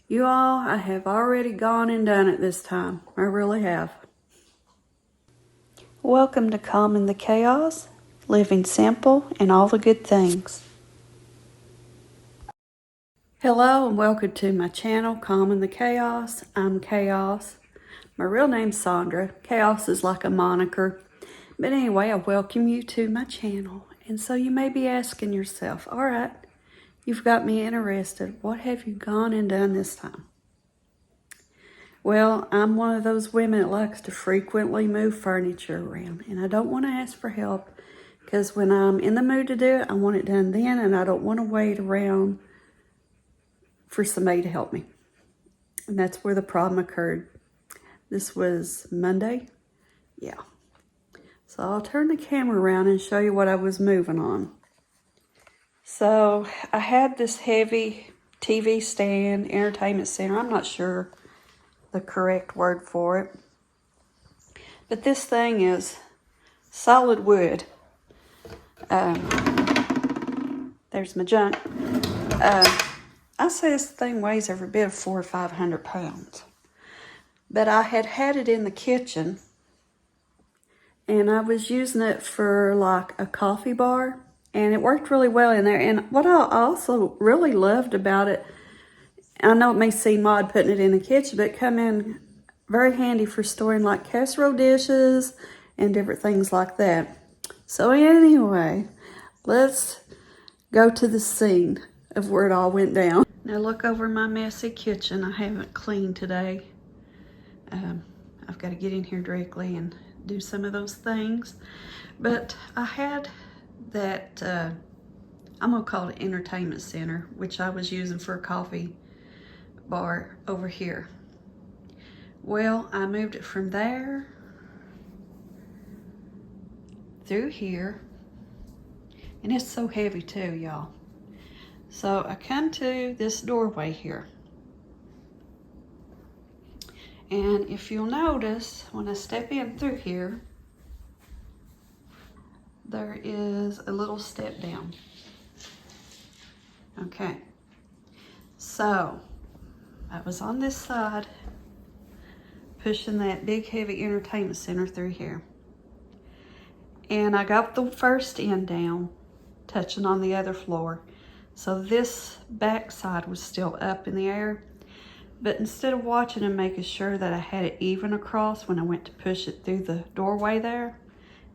You all, I have already gone and done it this time. I really have. Welcome to Calming the Chaos, living simple and all the good things. Hello and welcome to my channel, Calming the Chaos. I'm Chaos. My real name's Sandra. Chaos is like a moniker. But anyway, I welcome you to my channel. And so you may be asking yourself, all right, you've got me interested. What have you gone and done this time? Well, I'm one of those women that likes to frequently move furniture around. And I don't want to ask for help because when I'm in the mood to do it, I want it done then. And I don't want to wait around for somebody to help me. And that's where the problem occurred. This was Monday. Yeah. So I'll turn the camera around and show you what I was moving on. So I had this heavy TV stand, entertainment center. I'm not sure the correct word for it. But this thing is solid wood. There's my junk. I say this thing weighs every bit of 400 or 500 pounds. But I had it in the kitchen. And I was using it for like a coffee bar. And it worked really well in there. And what I also really loved about it, I know it may seem odd putting it in the kitchen, but it come in very handy for storing like casserole dishes and different things like that. So anyway, let's go to the scene of where it all went down. Now look over my messy kitchen. I haven't cleaned today. I've got to get in here directly and do some of those things. But I had that, I'm going to call it entertainment center, which I was using for a coffee bar over here. Well, I moved it from there through here. And it's so heavy too, y'all. So I come to this doorway here. And if you'll notice, when I step in through here, there is a little step down. Okay. So I was on this side, pushing that big heavy entertainment center through here. And I got the first end down, touching on the other floor. So this back side was still up in the air. But instead of watching and making sure that I had it even across when I went to push it through the doorway there,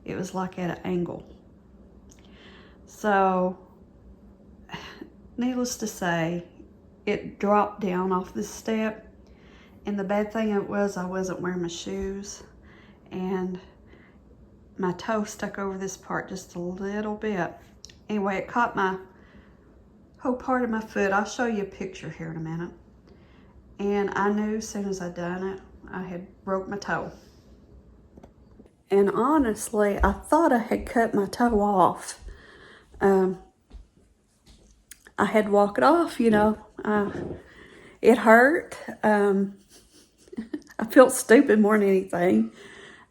it was like at an angle. So, needless to say, it dropped down off this step. And the bad thing it was, I wasn't wearing my shoes. And my toe stuck over this part just a little bit. Anyway, it caught my whole part of my foot. I'll show you a picture here in a minute. And I knew as soon as I done it, I had broke my toe. And honestly, I thought I had cut my toe off. I had to walk it off, you know. It hurt. I felt stupid more than anything.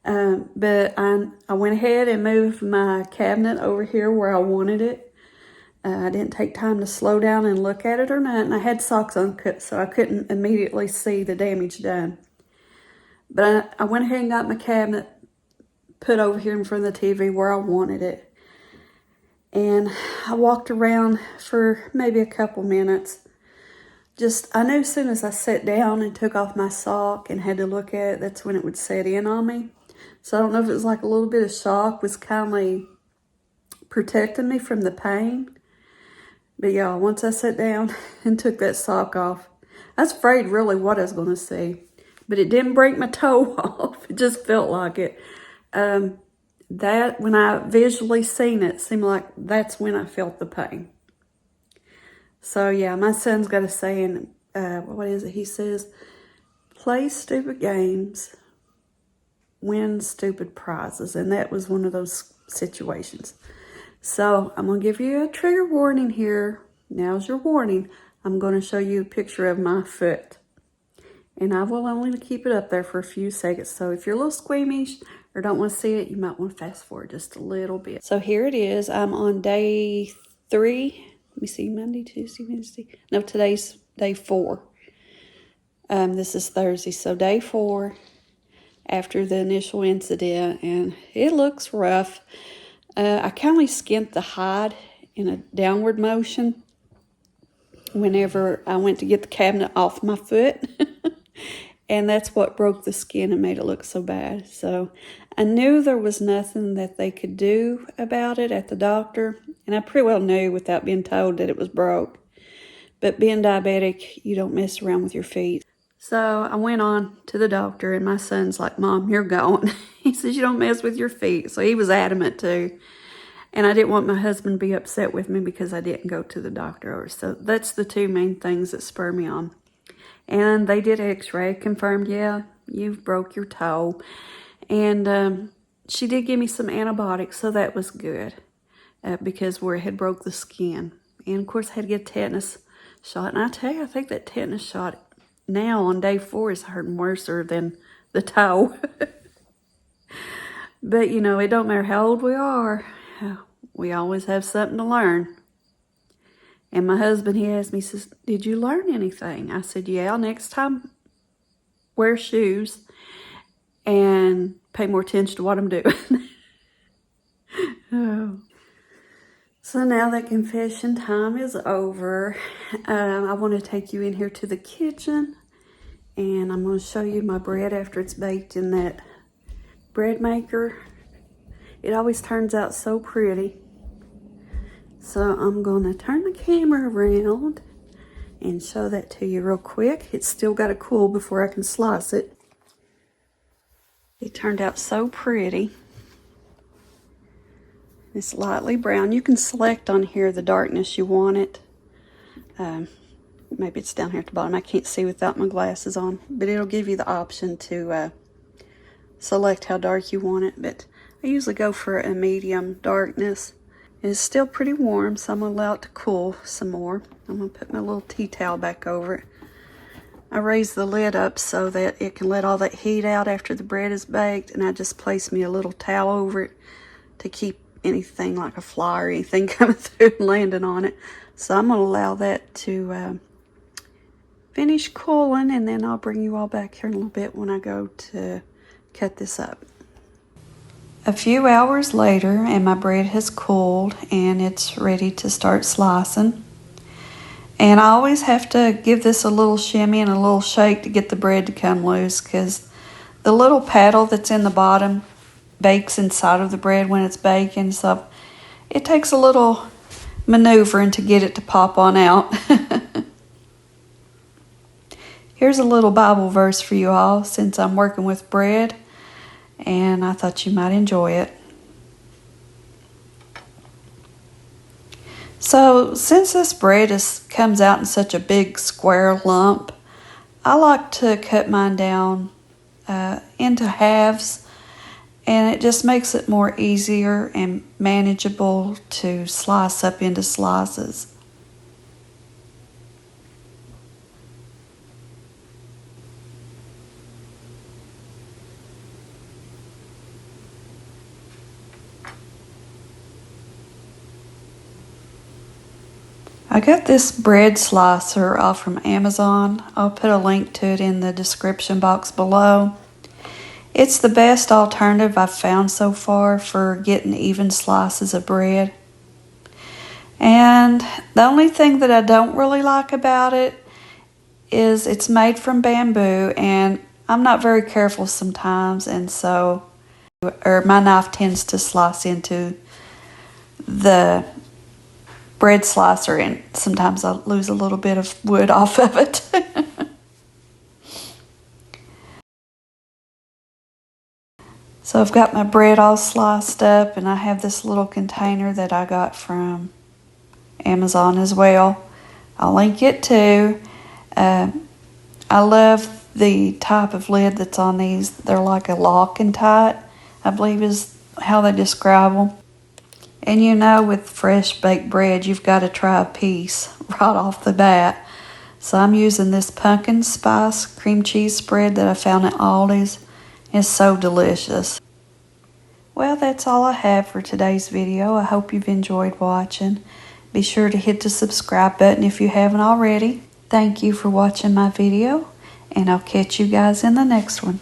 But I went ahead and moved my cabinet over here where I wanted it. I didn't take time to slow down and look at it or nothing. I had socks on, so I couldn't immediately see the damage done. But I went ahead and got my cabinet put over here in front of the TV where I wanted it. And I walked around for maybe a couple minutes. I knew as soon as I sat down and took off my sock and had to look at it, that's when it would set in on me. So I don't know if it was like a little bit of shock was kindly protecting me from the pain. But y'all, once I sat down and took that sock off, I was afraid really what I was going to see. But it didn't break my toe off. It just felt like it. That, when I visually seen it, seemed like that's when I felt the pain. So yeah, my son's got a saying, what is it? He says, play stupid games, win stupid prizes. And that was one of those situations. So I'm going to give you a trigger warning here. Now's your warning. I'm going to show you a picture of my foot. And I will only keep it up there for a few seconds. So if you're a little squeamish or don't want to see it, you might want to fast forward just a little bit. So here it is. I'm on day 3. Let me see, Monday, Tuesday, Wednesday. No, today's day 4. This is Thursday, so day 4 after the initial incident, and it looks rough. I kind of skinned the hide in a downward motion whenever I went to get the cabinet off my foot. And that's what broke the skin and made it look so bad. So I knew there was nothing that they could do about it at the doctor. And I pretty well knew without being told that it was broke. But being diabetic, you don't mess around with your feet. So I went on to the doctor, and my son's like, "Mom, you're going." He says, "You don't mess with your feet." So he was adamant too. And I didn't want my husband to be upset with me because I didn't go to the doctor. So that's the 2 main things that spur me on. And they did x-ray, confirmed, yeah, you've broke your toe. And she did give me some antibiotics, so that was good because where it had broke the skin. And of course I had to get a tetanus shot. And I tell you, I think that tetanus shot now on day 4 is hurting worse than the toe. But you know, it don't matter how old we are. We always have something to learn. And my husband, he asked me, he says, "Did you learn anything?" I said, "Yeah, next time wear shoes and pay more attention to what I'm doing." Oh. So now that confession time is over, I want to take you in here to the kitchen, and I'm going to show you my bread after it's baked in that bread maker. It always turns out so pretty. So I'm going to turn the camera around and show that to you real quick. It's still got to cool before I can slice it. It turned out so pretty. It's lightly brown. You can select on here the darkness you want it. Maybe it's down here at the bottom. I can't see without my glasses on, but it'll give you the option to select how dark you want it. But I usually go for a medium darkness. It's still pretty warm, so I'm going to allow it to cool some more. I'm going to put my little tea towel back over it. I raise the lid up so that it can let all that heat out after the bread is baked, and I just place me a little towel over it to keep anything like a fly or anything coming through and landing on it. So I'm going to allow that to finish cooling, and then I'll bring you all back here in a little bit when I go to cut this up. A few hours later, and my bread has cooled and it's ready to start slicing. And I always have to give this a little shimmy and a little shake to get the bread to come loose, because the little paddle that's in the bottom bakes inside of the bread when it's baking. So it takes a little maneuvering to get it to pop on out. Here's a little Bible verse for you all, since I'm working with bread, and I thought you might enjoy it. So since this bread comes out in such a big square lump, I like to cut mine down into halves, and it just makes it more easier and manageable to slice up into slices. I got this bread slicer off from Amazon. I'll put a link to it in the description box below. It's the best alternative I've found so far for getting even slices of bread. And the only thing that I don't really like about it is it's made from bamboo, and I'm not very careful sometimes, and so my knife tends to slice into the bread slicer, and sometimes I lose a little bit of wood off of it. So I've got my bread all sliced up, and I have this little container that I got from Amazon as well. I'll link it too. I love the type of lid that's on these. They're like a lock and tight, I believe is how they describe them. And you know, with fresh baked bread, you've got to try a piece right off the bat. So I'm using this pumpkin spice cream cheese spread that I found at Aldi's. It's so delicious. Well, that's all I have for today's video. I hope you've enjoyed watching. Be sure to hit the subscribe button if you haven't already. Thank you for watching my video, and I'll catch you guys in the next one.